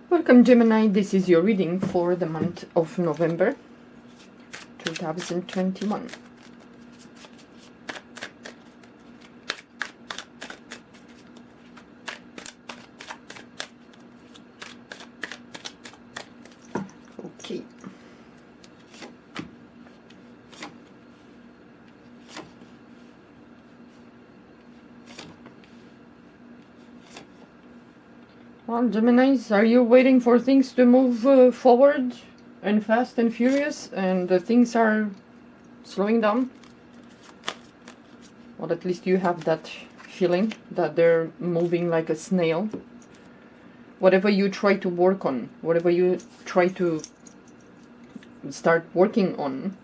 Welcome, Gemini. This is your reading for the month of November 2021. Okay. Well, Geminis, are you waiting for things to move forward and fast and furious, and things are slowing down? Well, at least you have that feeling that they're moving like a snail. Whatever you try to work on, whatever you try to start working on,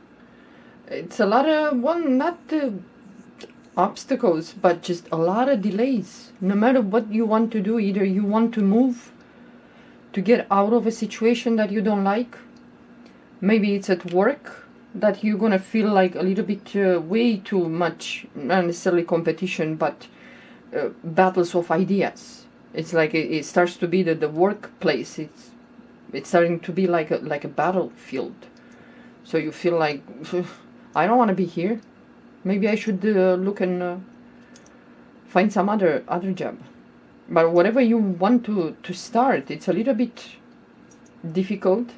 it's a lot of, well, not obstacles, but just a lot of delays. No matter what you want to do, either you want to move to get out of a situation that you don't like. Maybe it's at work that you're gonna feel like a little bit way too much, not necessarily competition, but battles of ideas. It's like it starts to be the workplace. It's starting to be like a battlefield. So you feel like I don't want to be here. Maybe I should look and find some other job. But whatever you want to start, it's a little bit difficult.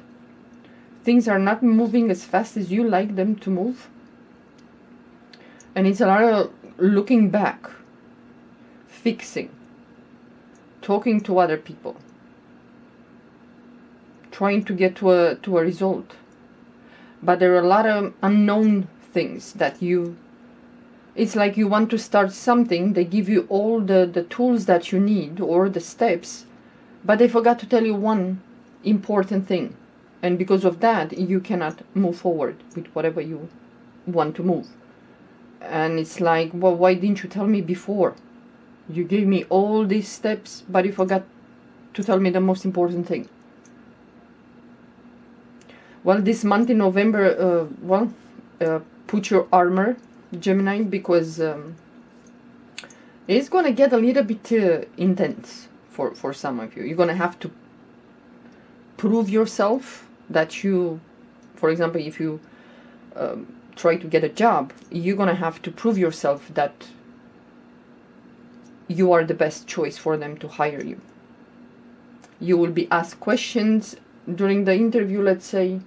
Things are not moving as fast as you like them to move. And it's a lot of looking back, fixing, talking to other people, trying to get to a result. But there are a lot of unknown things that it's like you want to start something, they give you all the tools that you need or the steps, but they forgot to tell you one important thing. And because of that, you cannot move forward with whatever you want to move. And it's like, well, why didn't you tell me before? You gave me all these steps, but you forgot to tell me the most important thing. Well, this month in November, put your armor, Gemini, because it's going to get a little bit intense for some of you. You're going to have to prove yourself that you, for example, if you try to get a job, you're going to have to prove yourself that you are the best choice for them to hire you. You will be asked questions during the interview, let's say,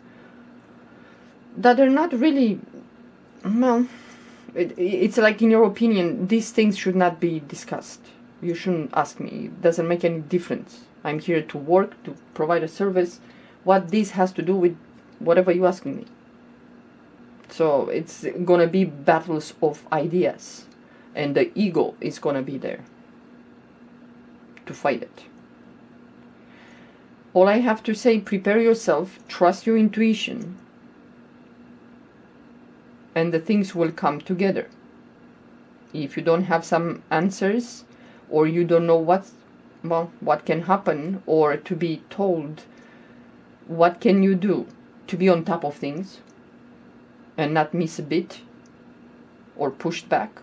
that are not really, well, it's like, in your opinion, these things should not be discussed. You shouldn't ask me. It doesn't make any difference. I'm here to work, to provide a service. What this has to do with whatever you're asking me. So it's gonna be battles of ideas. And the ego is gonna be there to fight it. All I have to say, prepare yourself, trust your intuition, and the things will come together. If you don't have some answers, or you don't know what can happen, or to be told what can you do to be on top of things and not miss a bit or pushed back,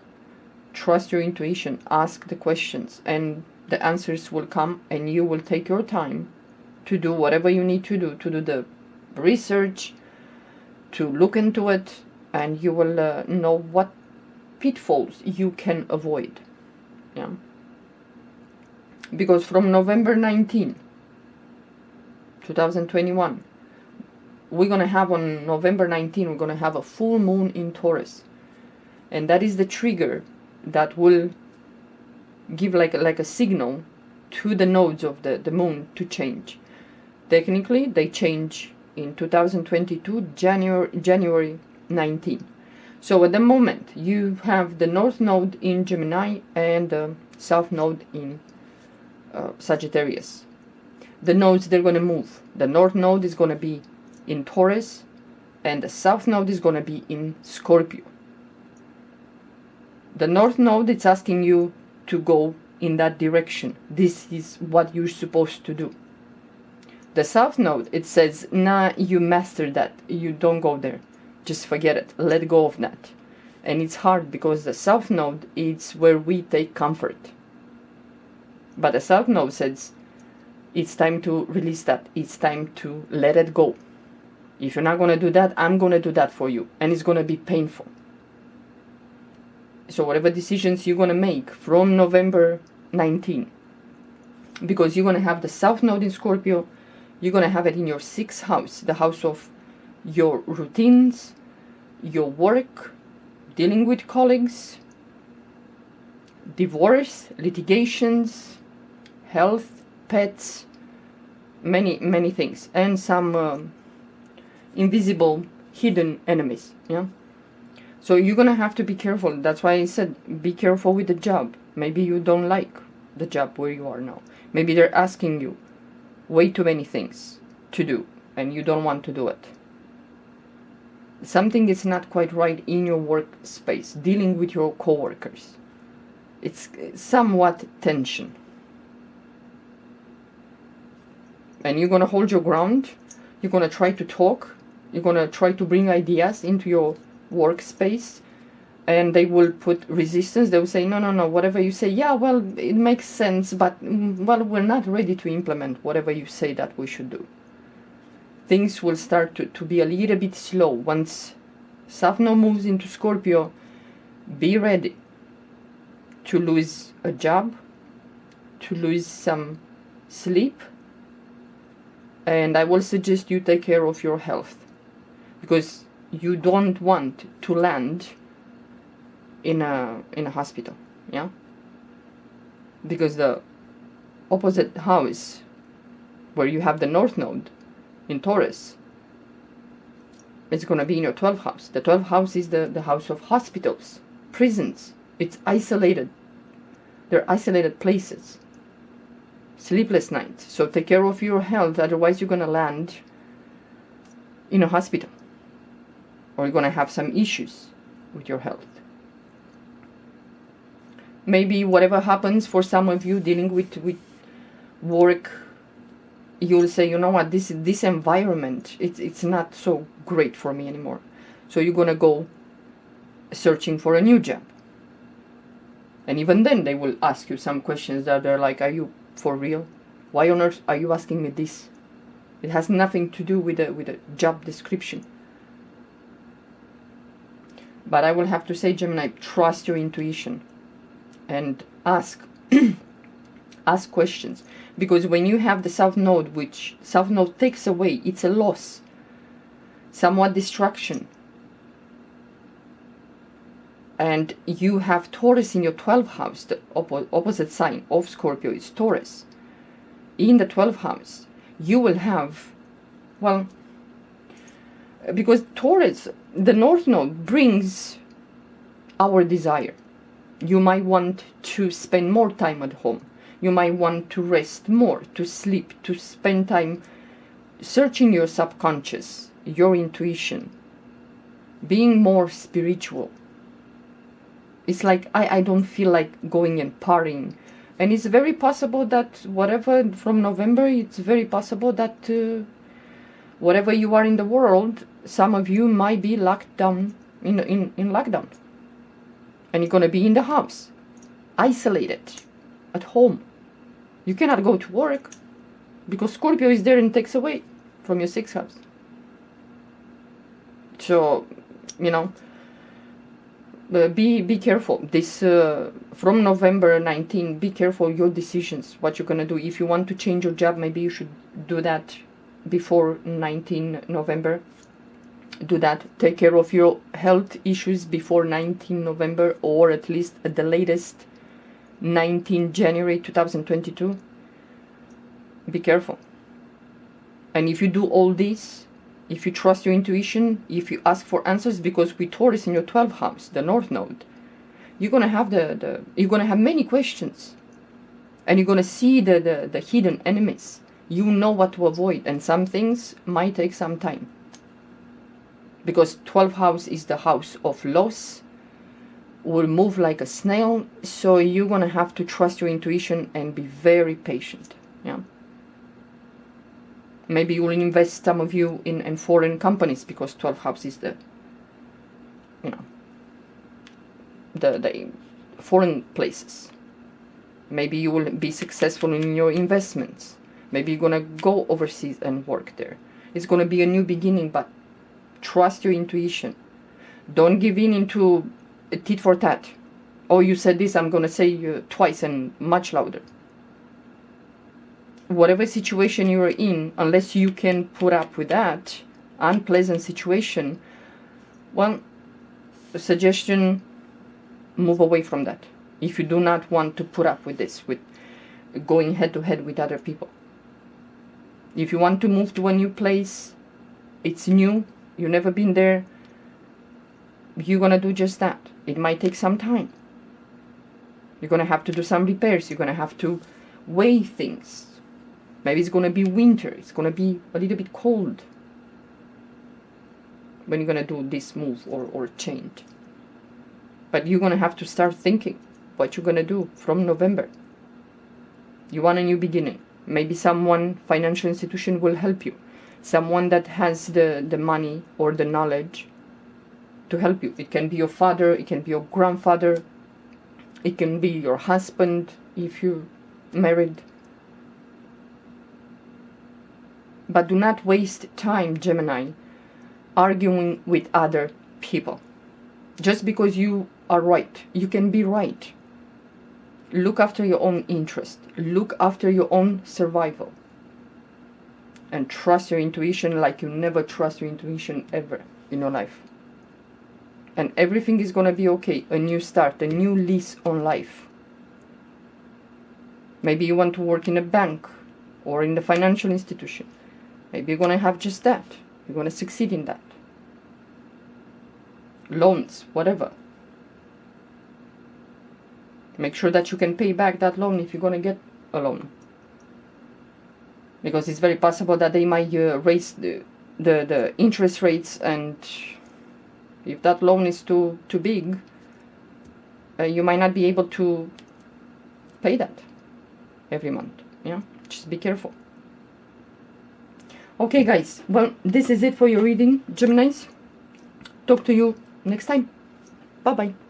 trust your intuition, ask the questions, and the answers will come, and you will take your time to do whatever you need to do the research, to look into it, and you will know what pitfalls you can avoid. Yeah. Because from November 19, 2021, we're going to have on November 19, we're going to have a full moon in Taurus. And that is the trigger that will give like a signal to the nodes of the moon to change. Technically, they change in 2022, January 19. So at the moment, you have the North Node in Gemini and the South Node in Sagittarius. The nodes, they're going to move. The North Node is going to be in Taurus, and the South Node is going to be in Scorpio. The North Node, it's asking you to go in that direction. This is what you're supposed to do. The South Node, it says, nah, you mastered that. You don't go there. Just forget it. Let go of that. And it's hard because the South Node is where we take comfort. But the South Node says, It's time to release that. It's time to let it go. If you're not going to do that, I'm going to do that for you. And it's going to be painful. So whatever decisions you're going to make from November 19, because you're going to have the South Node in Scorpio, you're going to have it in your 6th house, the house of your routines, your work, dealing with colleagues, divorce, litigations, health, pets, many things, and some invisible hidden enemies. Yeah, so you're gonna have to be careful. That's why I said be careful with the job. Maybe you don't like the job where you are now. Maybe they're asking you way too many things to do and you don't want to do it. Something is not quite right in your workspace, dealing with your coworkers. It's somewhat tension. And you're going to hold your ground. You're going to try to talk. You're going to try to bring ideas into your workspace. And they will put resistance. They will say, no, whatever you say, yeah, well, it makes sense, but, well, we're not ready to implement whatever you say that we should do. Things will start to be a little bit slow. Once South Node moves into Scorpio, be ready to lose a job, to lose some sleep, and I will suggest you take care of your health, because you don't want to land in a hospital, yeah? Because the opposite house, where you have the North Node in Taurus, it's going to be in your 12th house. The 12th house is the house of hospitals, prisons. It's isolated. They're isolated places. Sleepless nights. So take care of your health, otherwise you're going to land in a hospital. Or you're going to have some issues with your health. Maybe whatever happens for some of you dealing with work, you'll say, you know what, this environment, it's not so great for me anymore. So you're going to go searching for a new job. And even then they will ask you some questions that are like, are you for real? Why on earth are you asking me this? It has nothing to do with a job description. But I will have to say, Gemini, trust your intuition and ask ask questions. Because when you have the South Node, which South Node takes away, it's a loss, somewhat distraction. And you have Taurus in your 12th house, the opposite sign of Scorpio is Taurus. In the 12th house, you will have, well, because Taurus, the North Node brings our desire. You might want to spend more time at home. You might want to rest more, to sleep, to spend time searching your subconscious, your intuition, being more spiritual. It's like, I don't feel like going and partying. And it's very possible that whatever, from November, it's very possible that whatever you are in the world, some of you might be locked down, in lockdown. And you're going to be in the house, isolated, at home. You cannot go to work, because Scorpio is there and takes away from your 6th house. So, you know, be careful. This from November 19, be careful your decisions, what you're going to do. If you want to change your job, maybe you should do that before 19 November. Do that. Take care of your health issues before 19 November, or at least at the latest 19 January 2022. Be careful. And if you do all this, if you trust your intuition, if you ask for answers, because with Taurus in your 12th house, the North Node, you're gonna have you're gonna have many questions, and you're gonna see the hidden enemies. You know what to avoid, and some things might take some time. Because 12th house is the house of loss, will move like a snail, so you're gonna have to trust your intuition and be very patient. Yeah. Maybe you will invest, some of you, in foreign companies, because 12th house is the foreign places. Maybe you will be successful in your investments. Maybe you're gonna go overseas and work there. It's gonna be a new beginning, but trust your intuition. Don't give in into a tit for tat. Oh, you said this, I'm gonna say twice and much louder. Whatever situation you're in, unless you can put up with that unpleasant situation, well, a suggestion, move away from that. If you do not want to put up with this, with going head to head with other people. If you want to move to a new place, it's new, you've never been there, you're gonna do just that. It might take some time. You're gonna have to do some repairs, you're gonna have to weigh things. Maybe it's gonna be winter, it's gonna be a little bit cold when you're gonna do this move or change. But you're gonna have to start thinking what you're gonna do from November. You want a new beginning. Maybe someone, financial institution, will help you. Someone that has the money or the knowledge to help you. It can be your father, it can be your grandfather, it can be your husband if you're married. But do not waste time, Gemini, arguing with other people. Just because you are right, you can be right. Look after your own interest. Look after your own survival. And trust your intuition like you never trust your intuition ever in your life. And everything is gonna be okay. A new start, a new lease on life. Maybe you want to work in a bank or in the financial institution. Maybe you're gonna have just that. You're gonna succeed in that. Loans, whatever. Make sure that you can pay back that loan if you're gonna get a loan. Because it's very possible that they might raise the interest rates, and if that loan is too big, you might not be able to pay that every month. Yeah, just be careful. Okay, guys. Well, this is it for your reading, Geminis. Talk to you next time. Bye bye.